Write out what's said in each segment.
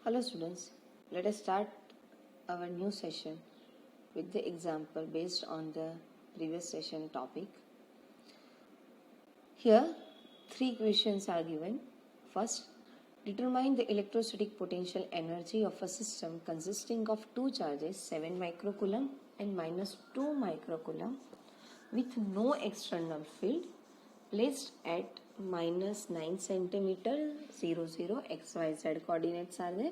Hello students, let us start our new session with the example based on the previous session topic. Here, three questions are given. First, determine the electrostatic potential energy of a system consisting of two charges 7 microcoulomb and minus 2 microcoulomb with no external field placed at minus 9 centimeter 0 xyz coordinates are there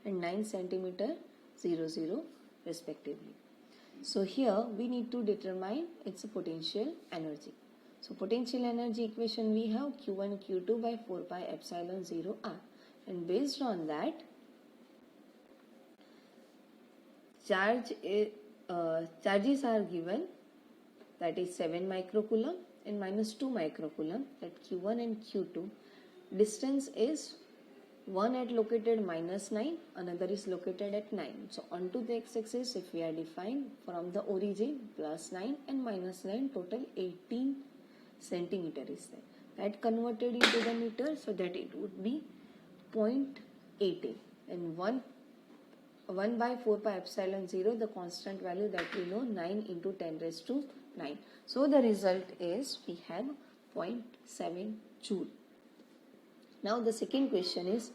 and 9 centimeter 0 respectively. So here we need to determine its potential energy. So potential energy equation we have Q1 Q2 by 4 pi epsilon 0 R, and based on that charges are given, that is 7 microcoulomb and minus 2 microcoulomb, that Q1 and Q2. Distance is one at located minus 9, another is located at 9. So onto the x-axis, if we are defined from the origin, plus 9 and minus 9, total 18 centimeter is there. That converted into the meter, so that it would be 0.80, and 1 by 4 pi epsilon 0, the constant value that we know, 9 into 10 raised to 9. So the result is we have 0.7 joule. Now the second question is,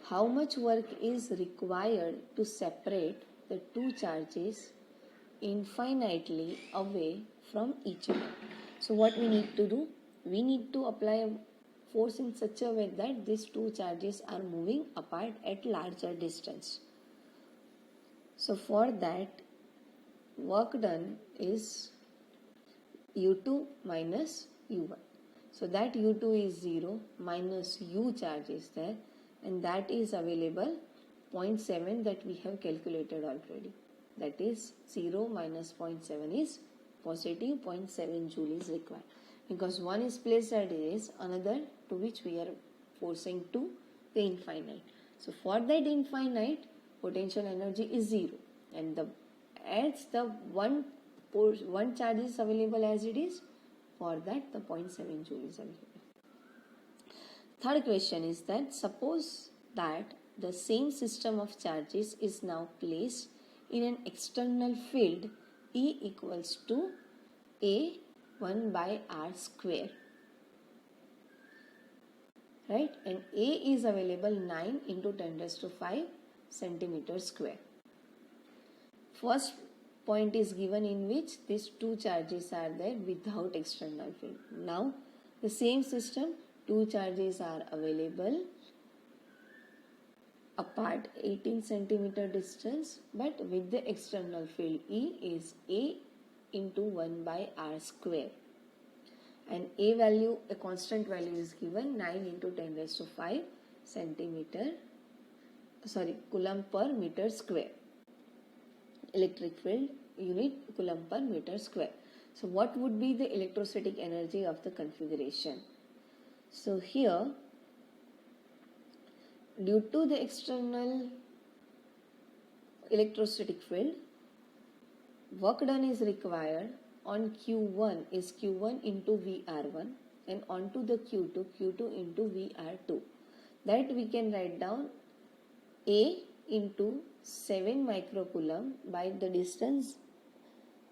how much work is required to separate the two charges infinitely away from each other? So what we need to do? We need to apply a force in such a way that these two charges are moving apart at larger distance. So for that, work done is U2 minus U1. So that U2 is 0, minus U charge is there, and that is available 0.7 that we have calculated already. That is 0 minus 0.7 is positive 0.7 joule is required, because one is placed at this, another to which we are forcing to the infinite. So for that infinite, potential energy is 0, and as the one charge is available as it is, for that the 0.7 joule is available. Third question is that suppose that the same system of charges is now placed in an external field E equals to A 1 by R square, right, and A is available 9 into 10 raised to 5 centimeter square. First point is given in which these two charges are there without external field. Now the same system, two charges are available apart 18 centimeter distance, but with the external field E is A into 1 by R square, and A value, a constant value is given 9 into 10 raised to 5 coulomb per meter square. Electric field unit coulomb per meter square. So what would be the electrostatic energy of the configuration? So here, due to the external electrostatic field, work done is required on Q1 is Q1 into VR1, and onto the Q2 into VR2. That we can write down A into 7 microcoulomb by the distance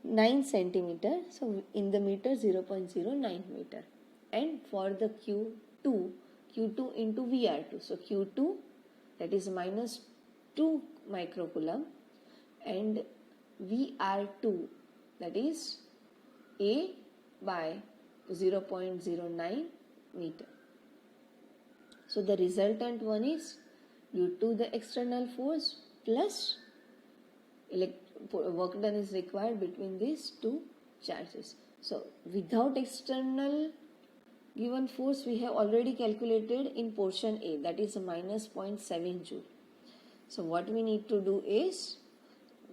9 centimeter, so in the meter 0.09 meter, and for the Q2 into VR2, so Q2 that is minus 2 microcoulomb, and VR2 that is A by 0.09 meter. So the resultant one is due to the external force plus work done is required between these two charges. So without external given force, we have already calculated in portion A, that is minus 0.7 joule. So what we need to do is,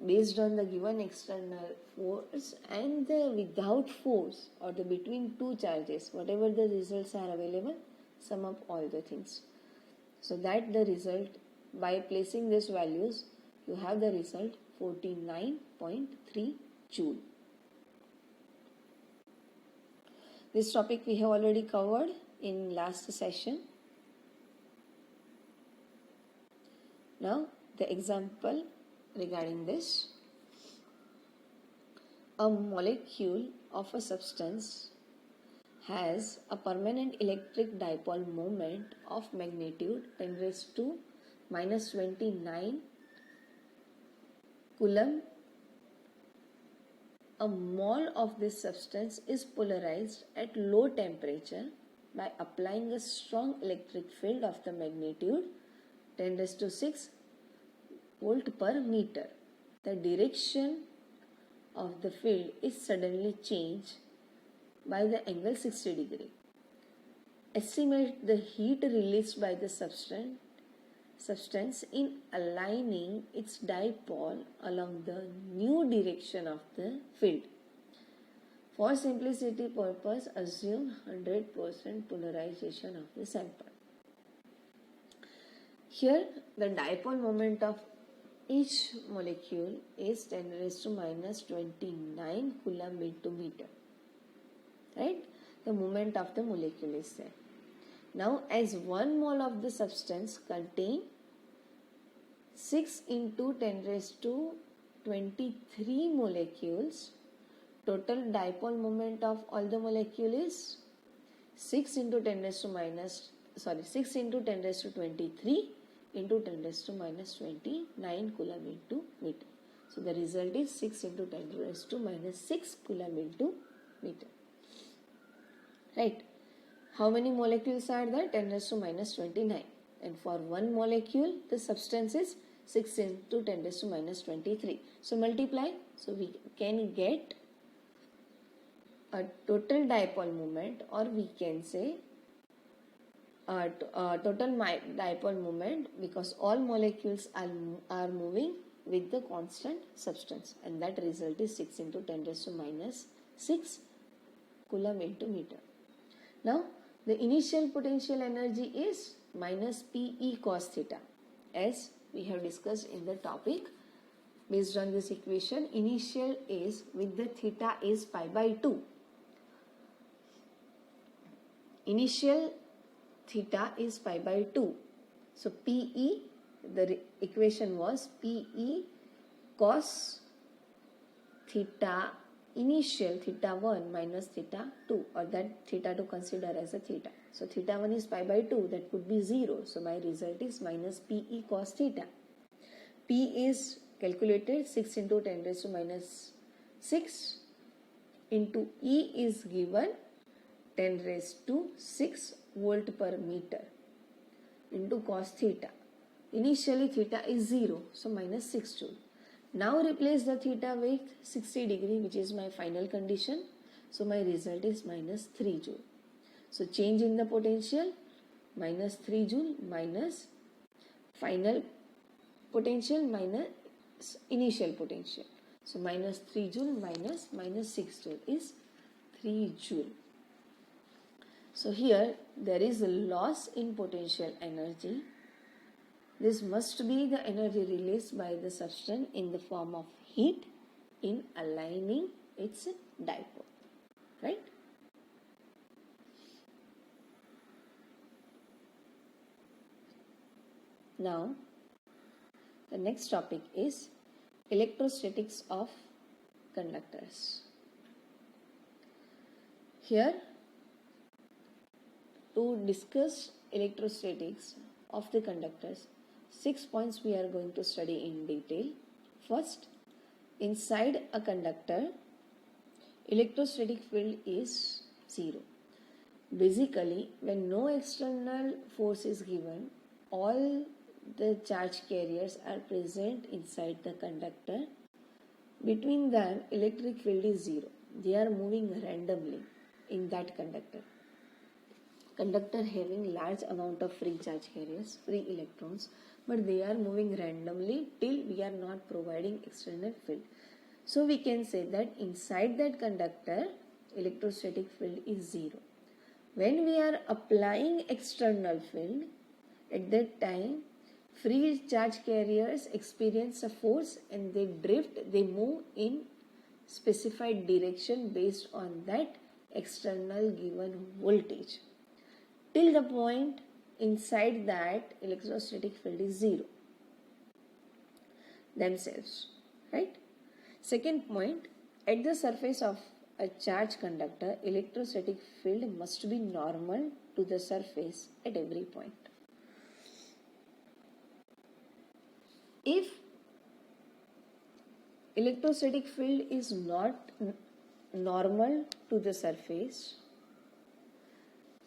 based on the given external force and the without force or the between two charges, whatever the results are available, sum up all the things. So that the result, by placing these values, you have the result 49.3 joule. This topic we have already covered in last session. Now the example regarding this: a molecule of a substance has a permanent electric dipole moment of magnitude 10 raised to minus 29 coulomb. A mole of this substance is polarized at low temperature by applying a strong electric field of the magnitude 10 raised to 6 volt per meter. The direction of the field is suddenly changed by the angle 60 degree. Estimate the heat released by the substance in aligning its dipole along the new direction of the field. For simplicity purpose, assume 100% polarization of the sample. Here, the dipole moment of each molecule is 10 raised to minus 29 coulomb into meter. Right? The moment of the molecule is there. Now, as 1 mole of the substance contain 6 into 10 raised to 23 molecules, total dipole moment of all the molecule is 6 into 10 raised to 23 into 10 raised to minus 29 coulomb into meter. So the result is 6 into 10 raised to minus 6 coulomb into meter. Right? How many molecules are there? 10 raised to minus 29. And for one molecule, the substance is 6 into 10 raised to minus 23. So multiply. So we can get a total dipole moment, or we can say total dipole moment, because all molecules are moving with the constant substance, and that result is 6 into 10 raised to minus 6 coulomb into meter. Now the initial potential energy is minus Pe cos theta, as we have discussed in the topic. Based on this equation, initial is with the theta is pi by 2. Initial theta is pi by 2. So Pe, the equation was Pe cos theta initial theta 1 minus theta 2, or that theta 2 consider as a theta. So theta 1 is pi by 2, that could be 0. So my result is minus Pe cos theta. P is calculated 6 into 10 raised to minus 6 into E is given 10 raised to 6 volt per meter into cos theta. Initially theta is 0, so minus 6 joule. Now replace the theta with 60 degree, which is my final condition. So my result is minus 3 joule. So change in the potential, minus 3 joule minus final potential minus initial potential. So minus 3 joule minus 6 joule is 3 joule. So here there is a loss in potential energy. This must be the energy released by the substance in the form of heat in aligning its dipole, right? Now, the next topic is electrostatics of conductors. Here, to discuss electrostatics of the conductors, 6 points we are going to study in detail. First, inside a conductor, electrostatic field is 0. Basically, when no external force is given, all the charge carriers are present inside the conductor. Between them, electric field is 0. They are moving randomly in that conductor. Conductor having large amount of free charge carriers, free electrons, but they are moving randomly till we are not providing external field. So we can say that inside that conductor, electrostatic field is 0. When we are applying external field, at that time, free charge carriers experience a force and they drift, they move in specified direction based on that external given voltage, till the point inside that electrostatic field is 0. themselves, right? Second point, at the surface of a charged conductor, electrostatic field must be normal to the surface at every point. If electrostatic field is not normal to the surface,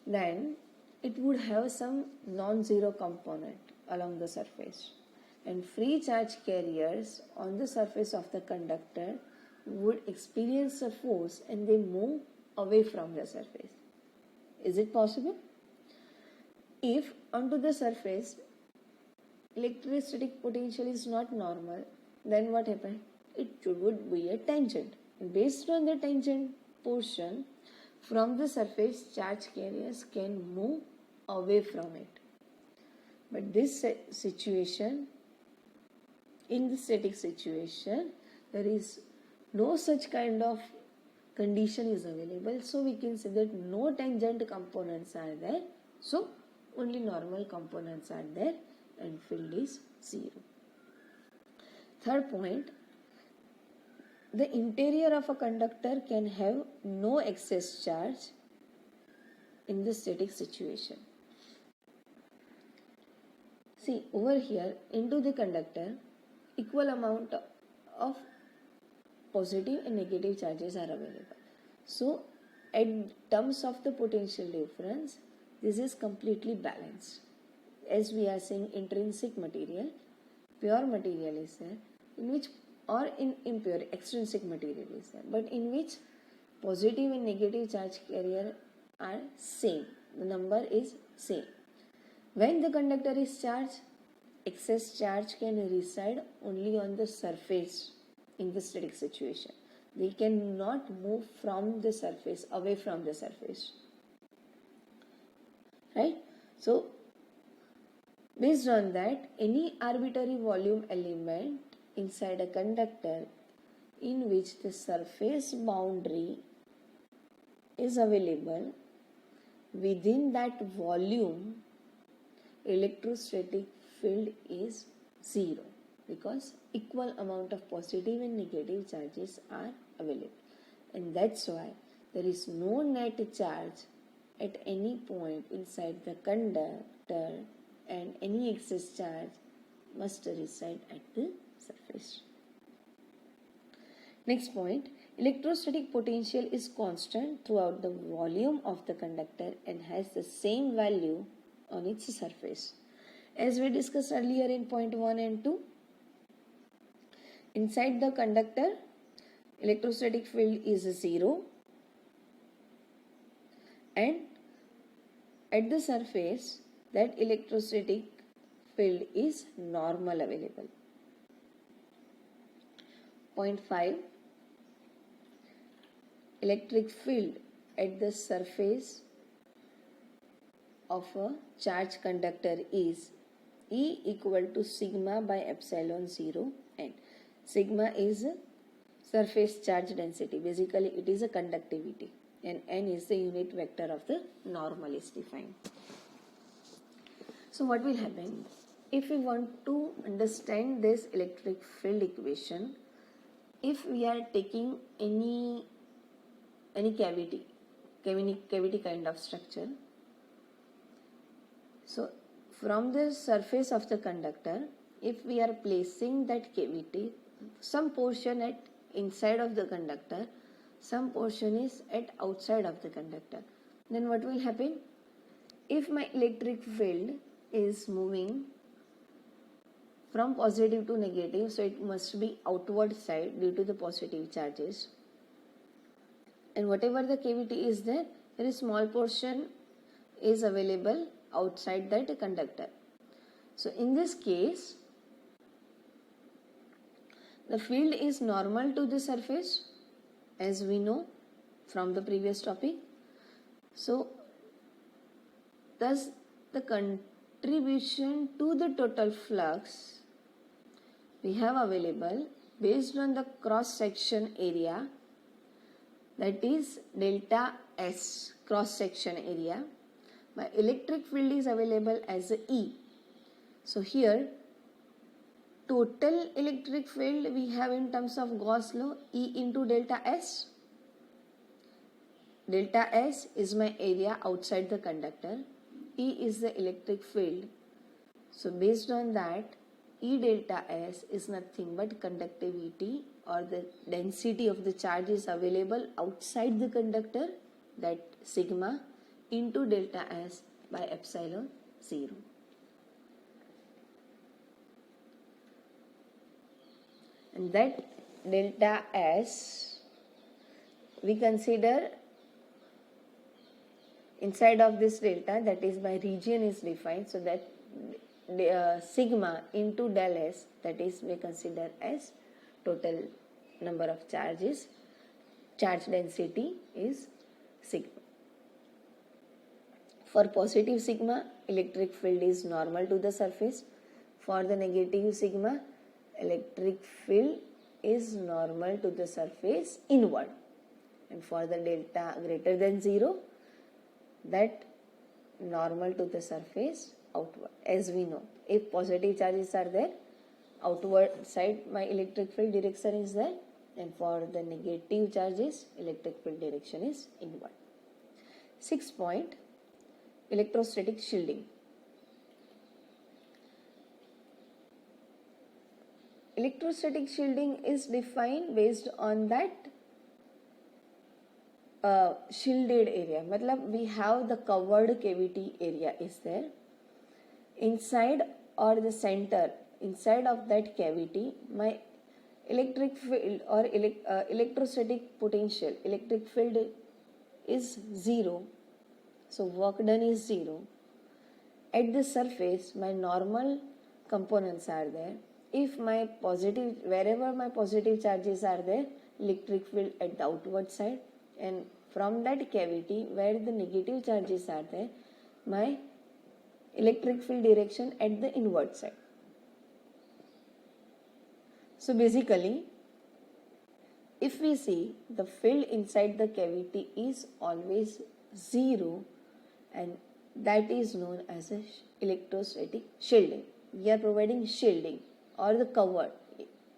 then it would have some non-zero component along the surface, and free charge carriers on the surface of the conductor would experience a force and they move away from the surface. Is it possible? If onto the surface electrostatic potential is not normal, then what happened? It would be a tangent. Based on the tangent portion, from the surface, charge carriers can move away from it. But this situation, in the static situation, there is no such kind of condition is available. So we can say that no tangent components are there. So only normal components are there and field is 0. Third point, the interior of a conductor can have no excess charge in the static situation. See, over here, into the conductor, equal amount of positive and negative charges are available. So, in terms of the potential difference, this is completely balanced. As we are saying, intrinsic material, pure material is there, in which or in impure extrinsic material is there, but in which positive and negative charge carrier are same. The number is same. When the conductor is charged, excess charge can reside only on the surface in the static situation. They cannot move from the surface, away from the surface. Right? So, based on that, any arbitrary volume element inside a conductor in which the surface boundary is available, within that volume, electrostatic field is 0 because equal amount of positive and negative charges are available. And that's why there is no net charge at any point inside the conductor, and any excess charge must reside at the surface. Next point, electrostatic potential is constant throughout the volume of the conductor and has the same value on its surface. As we discussed earlier in point 1 and 2, inside the conductor, electrostatic field is 0, and at the surface, that electrostatic field is normal available. Point 5, electric field at the surface of a charged conductor is E equal to sigma by epsilon 0, and sigma is surface charge density. Basically, it is a conductivity, and n is the unit vector of the normal is defined. So what will happen? If we want to understand this electric field equation, if we are taking any cavity kind of structure, so from the surface of the conductor, if we are placing that cavity, some portion at inside of the conductor, some portion is at outside of the conductor, then what will happen? If my electric field is moving from positive to negative, so it must be outward side due to the positive charges, and whatever the cavity is there, very small portion is available outside that conductor. So in this case, the field is normal to the surface, as we know from the previous topic. So thus the contribution to the total flux we have available based on the cross section area, that is delta S cross section area. My electric field is available as a E. So here total electric field we have in terms of Gauss law, E into delta S. Delta S is my area outside the conductor. E is the electric field. So based on that, E delta S is nothing but conductivity or the density of the charge is available outside the conductor, that sigma into delta S by epsilon 0. And that delta S we consider inside of this delta, that is by region is defined, so that sigma into del S, that is we consider as total number of charges, charge density is sigma. For positive sigma, electric field is normal to the surface. For the negative sigma, electric field is normal to the surface inward. And for the delta greater than 0, that normal to the surface outward. As we know, if positive charges are there, outward side my electric field direction is there, and for the negative charges, electric field direction is inward. 6th point, electrostatic shielding. Electrostatic shielding is defined based on that shielded area. Matlab we have the covered cavity area is there. Inside or the center, inside of that cavity, my electric field or electrostatic potential, electric field is 0. So work done is 0. At the surface, my normal components are there. If my positive, wherever my positive charges are there, electric field at the outward side, and from that cavity where the negative charges are there, my electric field direction at the inward side. So basically, if we see, the field inside the cavity is always 0, and that is known as a electrostatic shielding. We are providing shielding or the cover.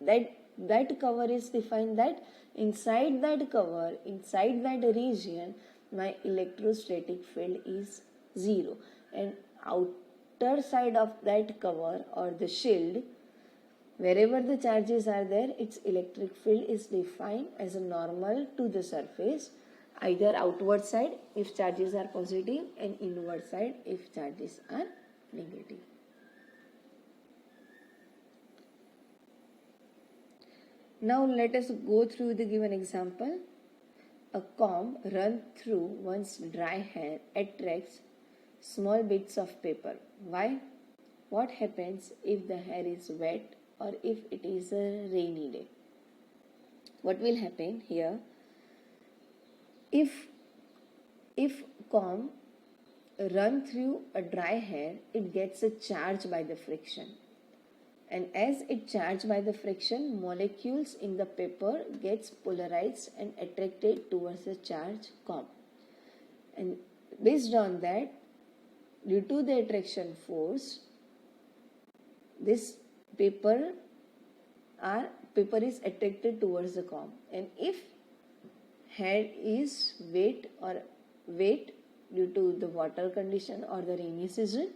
That cover is defined that inside that cover, inside that region, my electrostatic field is 0, and outer side of that cover or the shield, wherever the charges are there, its electric field is defined as a normal to the surface, either outward side if charges are positive and inward side if charges are negative. Now let us go through the given example. A comb run through one's dry hair attracts small bits of paper. Why? What happens if the hair is wet or if it is a rainy day? What will happen here? If comb run through a dry hair, it gets a charge by the friction. And as it charged by the friction, molecules in the paper gets polarized and attracted towards the charged comb. And based on that, due to the attraction force, this paper is attracted towards the comb. And if hair is wet due to the water condition or the rainy season,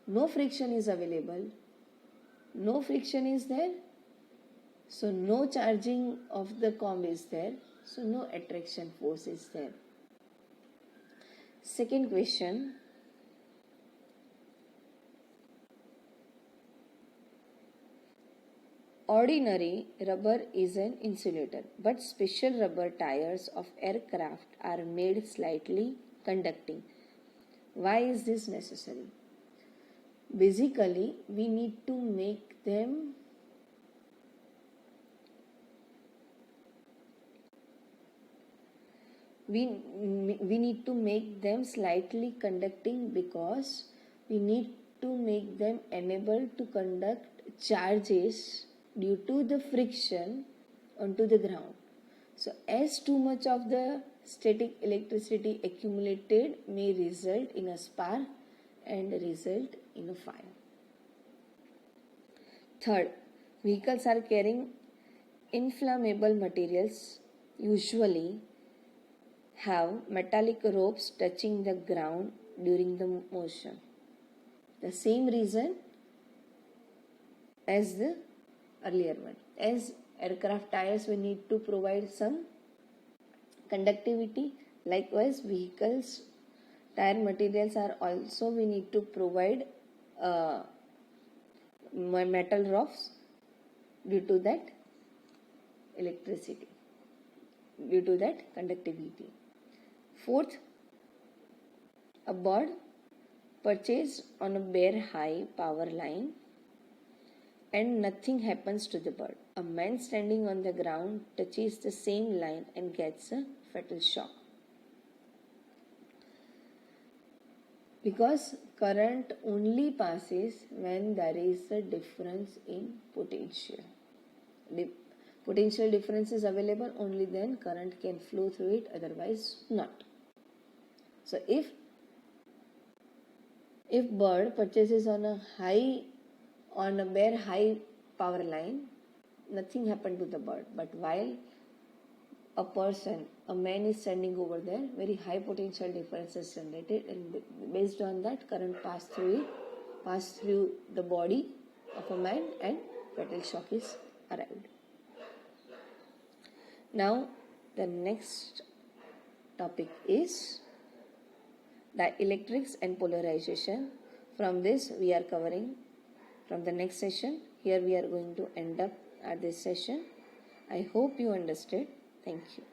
no friction is available. No friction is there, so no charging of the comb is there, so no attraction force is there. Second question. Ordinary rubber is an insulator, but special rubber tires of aircraft are made slightly conducting. Why is this necessary? Basically, we need to make them slightly conducting because we need to make them unable to conduct charges due to the friction onto the ground. So as too much of the static electricity accumulated may result in a spark and result in a fire. Third, vehicles are carrying inflammable materials, usually have metallic ropes touching the ground during the motion. The same reason as the earlier one. As aircraft tires, we need to provide some conductivity. Likewise, vehicles tire materials are also we need to provide metal ropes due to that electricity, due to that conductivity. Fourth, a bird perches on a bare high power line and nothing happens to the bird. A man standing on the ground touches the same line and gets a fatal shock. Because current only passes when there is a difference in potential. Potential difference is available, only then current can flow through it, otherwise not. So if bird purchases on a bare high power line, nothing happened to the bird. But while a man is standing over there, very high potential difference is generated, and based on that, current pass through the body of a man, and fatal shock is arrived. Now the next topic is dielectrics and polarization. From this we are covering from the next session. Here we are going to end up at this session. I hope you understood. Thank you.